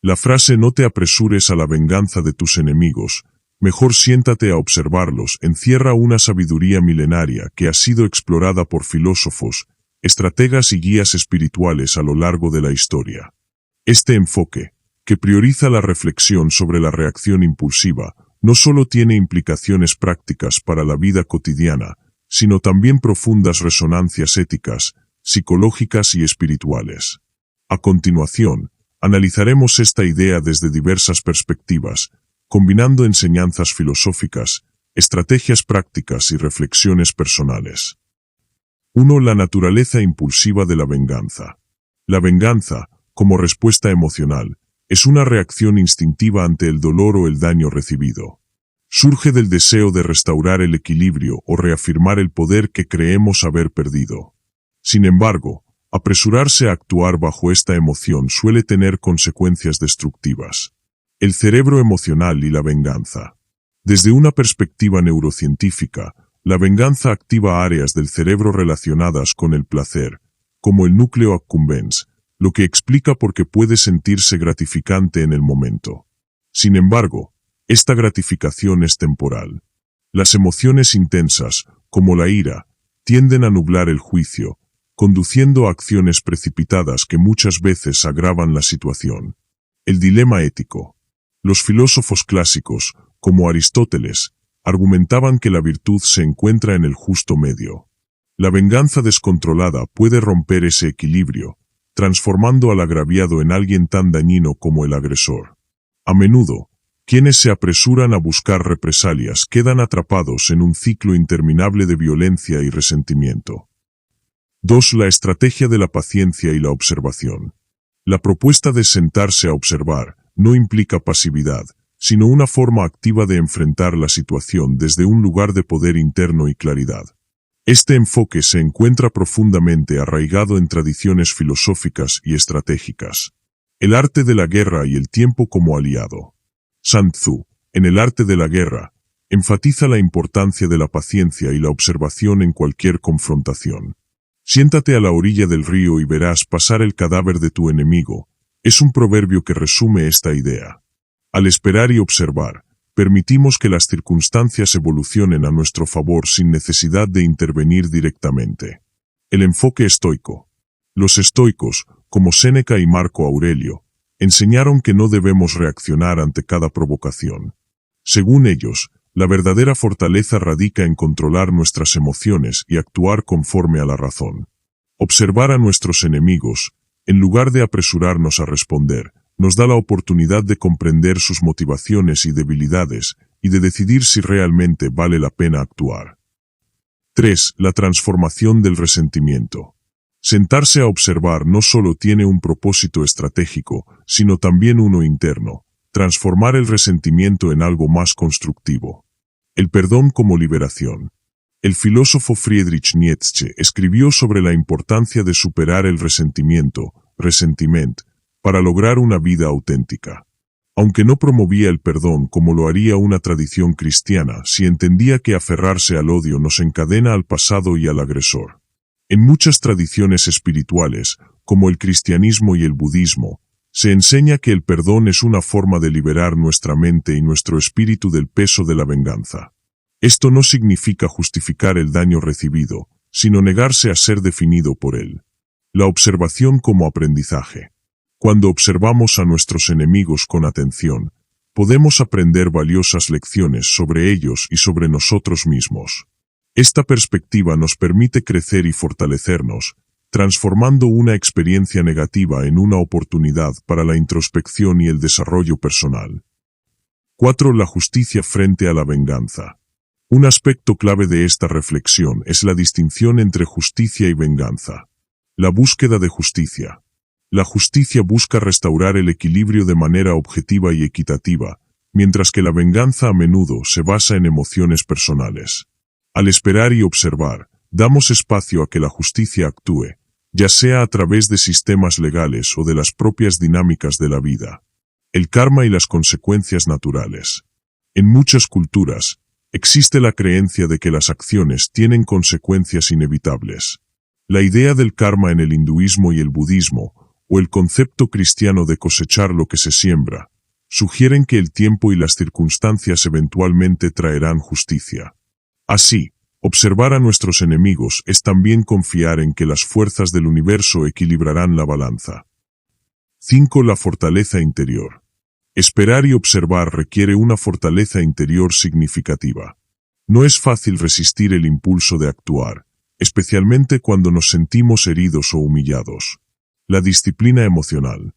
La frase "no te apresures a la venganza de tus enemigos, mejor siéntate a observarlos" encierra una sabiduría milenaria que ha sido explorada por filósofos, estrategas y guías espirituales a lo largo de la historia. Este enfoque, que prioriza la reflexión sobre la reacción impulsiva, no solo tiene implicaciones prácticas para la vida cotidiana, sino también profundas resonancias éticas, psicológicas y espirituales. A continuación, analizaremos esta idea desde diversas perspectivas, combinando enseñanzas filosóficas, estrategias prácticas y reflexiones personales. 1. La naturaleza impulsiva de la venganza. La venganza, como respuesta emocional, es una reacción instintiva ante el dolor o el daño recibido. Surge del deseo de restaurar el equilibrio o reafirmar el poder que creemos haber perdido. Sin embargo, apresurarse a actuar bajo esta emoción suele tener consecuencias destructivas. El cerebro emocional y la venganza. Desde una perspectiva neurocientífica, la venganza activa áreas del cerebro relacionadas con el placer, como el núcleo accumbens, lo que explica por qué puede sentirse gratificante en el momento. Sin embargo, esta gratificación es temporal. Las emociones intensas, como la ira, tienden a nublar el juicio, conduciendo a acciones precipitadas que muchas veces agravan la situación. El dilema ético. Los filósofos clásicos, como Aristóteles, argumentaban que la virtud se encuentra en el justo medio. La venganza descontrolada puede romper ese equilibrio, transformando al agraviado en alguien tan dañino como el agresor. A menudo, quienes se apresuran a buscar represalias quedan atrapados en un ciclo interminable de violencia y resentimiento. 2. La estrategia de la paciencia y la observación. La propuesta de sentarse a observar no implica pasividad, sino una forma activa de enfrentar la situación desde un lugar de poder interno y claridad. Este enfoque se encuentra profundamente arraigado en tradiciones filosóficas y estratégicas. El arte de la guerra y el tiempo como aliado. Sun Tzu, en El arte de la guerra, enfatiza la importancia de la paciencia y la observación en cualquier confrontación. Siéntate a la orilla del río y verás pasar el cadáver de tu enemigo, es un proverbio que resume esta idea. Al esperar y observar, permitimos que las circunstancias evolucionen a nuestro favor sin necesidad de intervenir directamente. El enfoque estoico. Los estoicos, como Séneca y Marco Aurelio, enseñaron que no debemos reaccionar ante cada provocación. Según ellos, la verdadera fortaleza radica en controlar nuestras emociones y actuar conforme a la razón. Observar a nuestros enemigos, en lugar de apresurarnos a responder, nos da la oportunidad de comprender sus motivaciones y debilidades, y de decidir si realmente vale la pena actuar. 3. La transformación del resentimiento. Sentarse a observar no solo tiene un propósito estratégico, sino también uno interno, transformar el resentimiento en algo más constructivo. El perdón como liberación. El filósofo Friedrich Nietzsche escribió sobre la importancia de superar el resentimiento, ressentiment, para lograr una vida auténtica. Aunque no promovía el perdón como lo haría una tradición cristiana, sí entendía que aferrarse al odio nos encadena al pasado y al agresor. En muchas tradiciones espirituales, como el cristianismo y el budismo, se enseña que el perdón es una forma de liberar nuestra mente y nuestro espíritu del peso de la venganza. Esto no significa justificar el daño recibido, sino negarse a ser definido por él. La observación como aprendizaje. Cuando observamos a nuestros enemigos con atención, podemos aprender valiosas lecciones sobre ellos y sobre nosotros mismos. Esta perspectiva nos permite crecer y fortalecernos, transformando una experiencia negativa en una oportunidad para la introspección y el desarrollo personal. 4. La justicia frente a la venganza. Un aspecto clave de esta reflexión es la distinción entre justicia y venganza. La búsqueda de justicia. La justicia busca restaurar el equilibrio de manera objetiva y equitativa, mientras que la venganza a menudo se basa en emociones personales. Al esperar y observar, damos espacio a que la justicia actúe, ya sea a través de sistemas legales o de las propias dinámicas de la vida. El karma y las consecuencias naturales. En muchas culturas, existe la creencia de que las acciones tienen consecuencias inevitables. La idea del karma en el hinduismo y el budismo o el concepto cristiano de cosechar lo que se siembra, sugieren que el tiempo y las circunstancias eventualmente traerán justicia. Así, observar a nuestros enemigos es también confiar en que las fuerzas del universo equilibrarán la balanza. 5. La fortaleza interior. Esperar y observar requiere una fortaleza interior significativa. No es fácil resistir el impulso de actuar, especialmente cuando nos sentimos heridos o humillados. La disciplina emocional.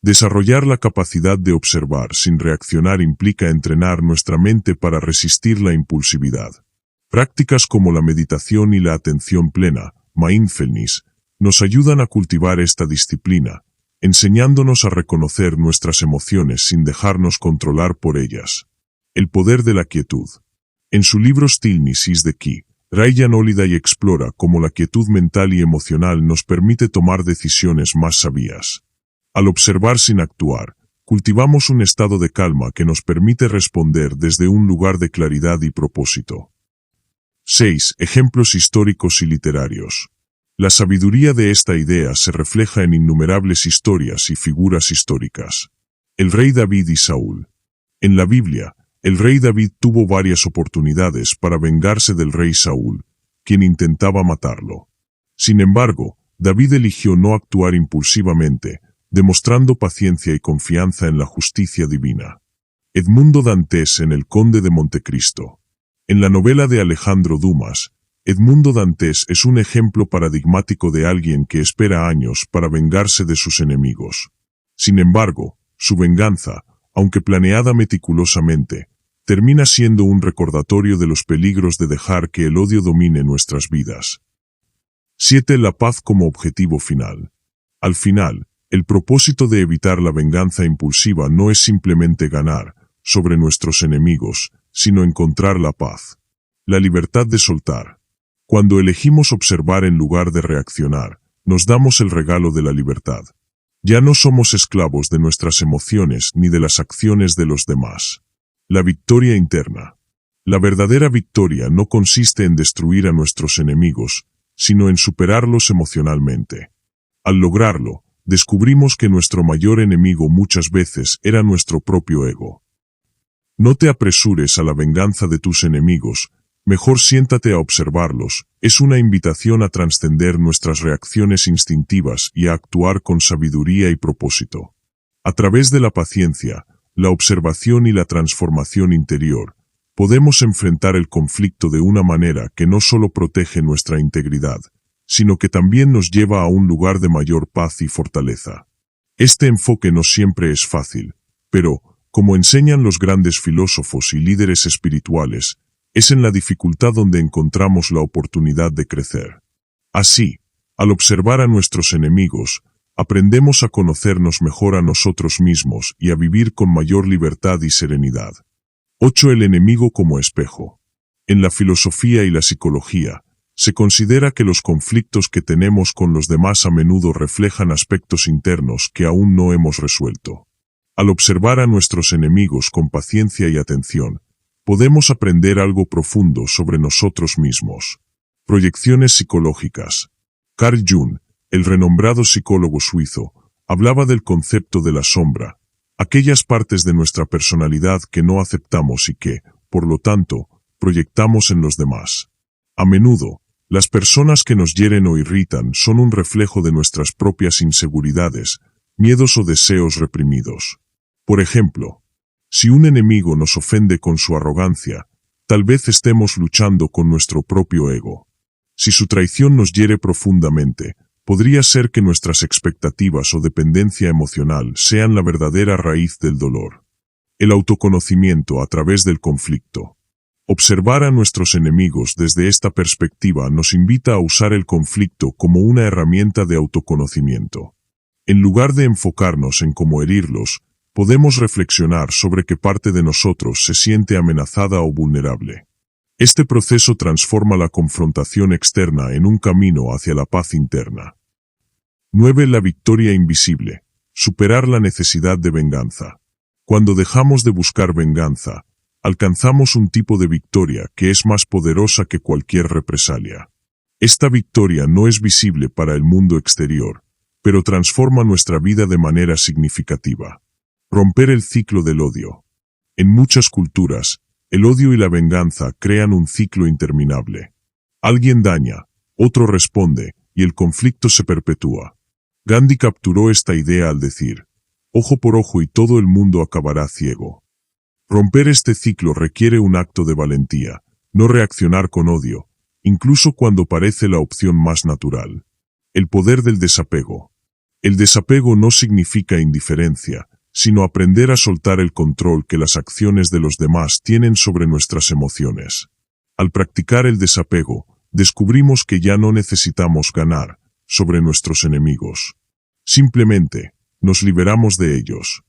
Desarrollar la capacidad de observar sin reaccionar implica entrenar nuestra mente para resistir la impulsividad. Prácticas como la meditación y la atención plena, mindfulness, nos ayudan a cultivar esta disciplina, enseñándonos a reconocer nuestras emociones sin dejarnos controlar por ellas. El poder de la quietud. En su libro Stillness is the Key, Ryan Holiday explora cómo la quietud mental y emocional nos permite tomar decisiones más sabias. Al observar sin actuar, cultivamos un estado de calma que nos permite responder desde un lugar de claridad y propósito. 6. Ejemplos históricos y literarios. La sabiduría de esta idea se refleja en innumerables historias y figuras históricas. El rey David y Saúl. En la Biblia, el rey David tuvo varias oportunidades para vengarse del rey Saúl, quien intentaba matarlo. Sin embargo, David eligió no actuar impulsivamente, demostrando paciencia y confianza en la justicia divina. Edmundo Dantes en El Conde de Montecristo. En la novela de Alejandro Dumas, Edmundo Dantes es un ejemplo paradigmático de alguien que espera años para vengarse de sus enemigos. Sin embargo, su venganza, aunque planeada meticulosamente, termina siendo un recordatorio de los peligros de dejar que el odio domine nuestras vidas. 7. La paz como objetivo final. Al final, el propósito de evitar la venganza impulsiva no es simplemente ganar sobre nuestros enemigos, sino encontrar la paz. La libertad de soltar. Cuando elegimos observar en lugar de reaccionar, nos damos el regalo de la libertad. Ya no somos esclavos de nuestras emociones ni de las acciones de los demás. La victoria interna. La verdadera victoria no consiste en destruir a nuestros enemigos, sino en superarlos emocionalmente. Al lograrlo, descubrimos que nuestro mayor enemigo muchas veces era nuestro propio ego. No te apresures a la venganza de tus enemigos, mejor siéntate a observarlos. Es una invitación a trascender nuestras reacciones instintivas y a actuar con sabiduría y propósito. A través de la paciencia, la observación y la transformación interior, podemos enfrentar el conflicto de una manera que no solo protege nuestra integridad, sino que también nos lleva a un lugar de mayor paz y fortaleza. Este enfoque no siempre es fácil, pero, como enseñan los grandes filósofos y líderes espirituales, es en la dificultad donde encontramos la oportunidad de crecer. Así, al observar a nuestros enemigos, aprendemos a conocernos mejor a nosotros mismos y a vivir con mayor libertad y serenidad. 8. El enemigo como espejo. En la filosofía y la psicología, se considera que los conflictos que tenemos con los demás a menudo reflejan aspectos internos que aún no hemos resuelto. Al observar a nuestros enemigos con paciencia y atención, podemos aprender algo profundo sobre nosotros mismos. Proyecciones psicológicas. Carl Jung, el renombrado psicólogo suizo, hablaba del concepto de la sombra, aquellas partes de nuestra personalidad que no aceptamos y que, por lo tanto, proyectamos en los demás. A menudo, las personas que nos hieren o irritan son un reflejo de nuestras propias inseguridades, miedos o deseos reprimidos. Por ejemplo, si un enemigo nos ofende con su arrogancia, tal vez estemos luchando con nuestro propio ego. Si su traición nos hiere profundamente, podría ser que nuestras expectativas o dependencia emocional sean la verdadera raíz del dolor. El autoconocimiento a través del conflicto. Observar a nuestros enemigos desde esta perspectiva nos invita a usar el conflicto como una herramienta de autoconocimiento. En lugar de enfocarnos en cómo herirlos, podemos reflexionar sobre qué parte de nosotros se siente amenazada o vulnerable. Este proceso transforma la confrontación externa en un camino hacia la paz interna. 9. La victoria invisible. Superar la necesidad de venganza. Cuando dejamos de buscar venganza, alcanzamos un tipo de victoria que es más poderosa que cualquier represalia. Esta victoria no es visible para el mundo exterior, pero transforma nuestra vida de manera significativa. Romper el ciclo del odio. En muchas culturas, el odio y la venganza crean un ciclo interminable. Alguien daña, otro responde, y el conflicto se perpetúa. Gandhi capturó esta idea al decir, ojo por ojo y todo el mundo acabará ciego. Romper este ciclo requiere un acto de valentía, no reaccionar con odio, incluso cuando parece la opción más natural. El poder del desapego. El desapego no significa indiferencia, sino aprender a soltar el control que las acciones de los demás tienen sobre nuestras emociones. Al practicar el desapego, descubrimos que ya no necesitamos ganar sobre nuestros enemigos. Simplemente, nos liberamos de ellos.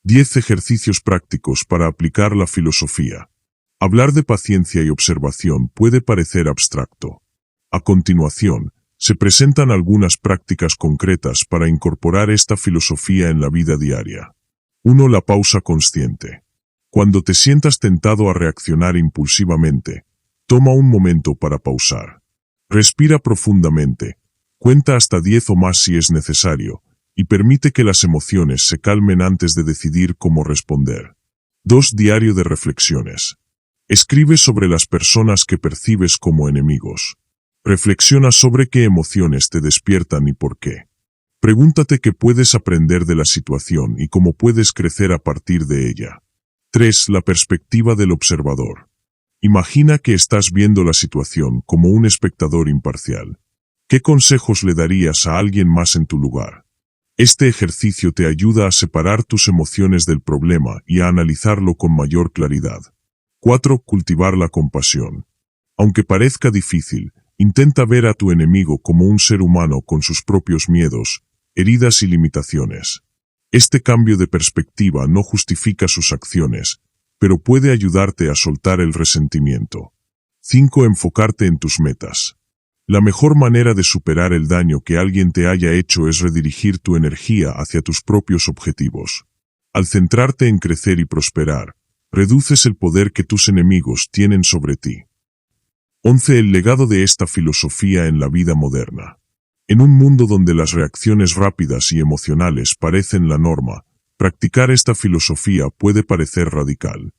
10 ejercicios prácticos para aplicar la filosofía. Hablar de paciencia y observación puede parecer abstracto. A continuación, se presentan algunas prácticas concretas para incorporar esta filosofía en la vida diaria. 1. La pausa consciente. Cuando te sientas tentado a reaccionar impulsivamente, toma un momento para pausar. Respira profundamente, cuenta hasta 10 o más si es necesario, y permite que las emociones se calmen antes de decidir cómo responder. 2. Diario de reflexiones. Escribe sobre las personas que percibes como enemigos. Reflexiona sobre qué emociones te despiertan y por qué. Pregúntate qué puedes aprender de la situación y cómo puedes crecer a partir de ella. 3. La perspectiva del observador. Imagina que estás viendo la situación como un espectador imparcial. ¿Qué consejos le darías a alguien más en tu lugar? Este ejercicio te ayuda a separar tus emociones del problema y a analizarlo con mayor claridad. 4. Cultivar la compasión. Aunque parezca difícil, intenta ver a tu enemigo como un ser humano con sus propios miedos, heridas y limitaciones. Este cambio de perspectiva no justifica sus acciones, pero puede ayudarte a soltar el resentimiento. 5. Enfocarte en tus metas. La mejor manera de superar el daño que alguien te haya hecho es redirigir tu energía hacia tus propios objetivos. Al centrarte en crecer y prosperar, reduces el poder que tus enemigos tienen sobre ti. 11. El legado de esta filosofía en la vida moderna. En un mundo donde las reacciones rápidas y emocionales parecen la norma, practicar esta filosofía puede parecer radical.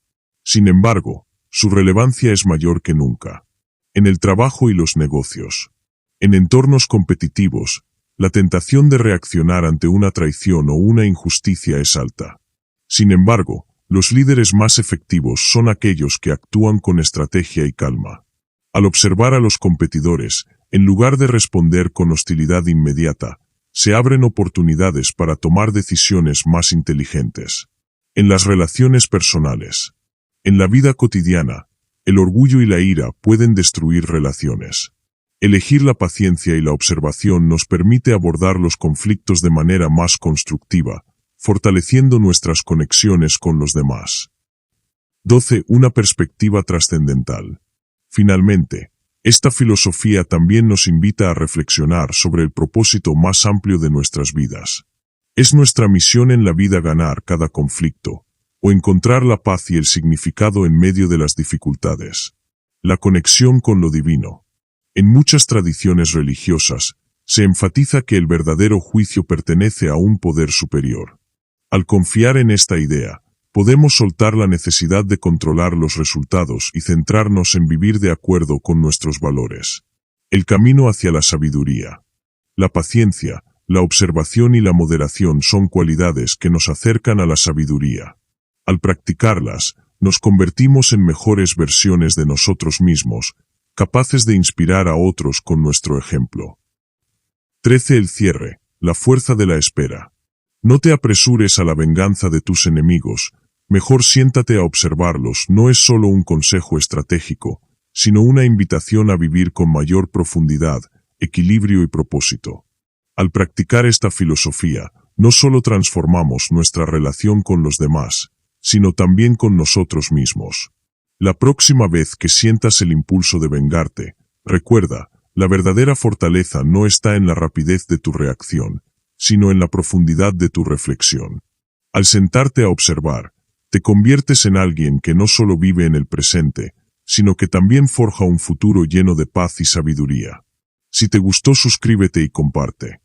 Sin embargo, su relevancia es mayor que nunca. En el trabajo y los negocios. En entornos competitivos, la tentación de reaccionar ante una traición o una injusticia es alta. Sin embargo, los líderes más efectivos son aquellos que actúan con estrategia y calma. Al observar a los competidores, en lugar de responder con hostilidad inmediata, se abren oportunidades para tomar decisiones más inteligentes. En las relaciones personales. En la vida cotidiana, el orgullo y la ira pueden destruir relaciones. Elegir la paciencia y la observación nos permite abordar los conflictos de manera más constructiva, fortaleciendo nuestras conexiones con los demás. 12. Una perspectiva trascendental. Finalmente, esta filosofía también nos invita a reflexionar sobre el propósito más amplio de nuestras vidas. ¿Es nuestra misión en la vida ganar cada conflicto, o encontrar la paz y el significado en medio de las dificultades? La conexión con lo divino. En muchas tradiciones religiosas, se enfatiza que el verdadero juicio pertenece a un poder superior. Al confiar en esta idea, podemos soltar la necesidad de controlar los resultados y centrarnos en vivir de acuerdo con nuestros valores. El camino hacia la sabiduría. La paciencia, la observación y la moderación son cualidades que nos acercan a la sabiduría. Al practicarlas, nos convertimos en mejores versiones de nosotros mismos, capaces de inspirar a otros con nuestro ejemplo. 13. El cierre, la fuerza de la espera. No te apresures a la venganza de tus enemigos, mejor siéntate a observarlos. No es solo un consejo estratégico, sino una invitación a vivir con mayor profundidad, equilibrio y propósito. Al practicar esta filosofía, no solo transformamos nuestra relación con los demás, sino también con nosotros mismos. La próxima vez que sientas el impulso de vengarte, recuerda, la verdadera fortaleza no está en la rapidez de tu reacción, sino en la profundidad de tu reflexión. Al sentarte a observar, te conviertes en alguien que no solo vive en el presente, sino que también forja un futuro lleno de paz y sabiduría. Si te gustó, suscríbete y comparte.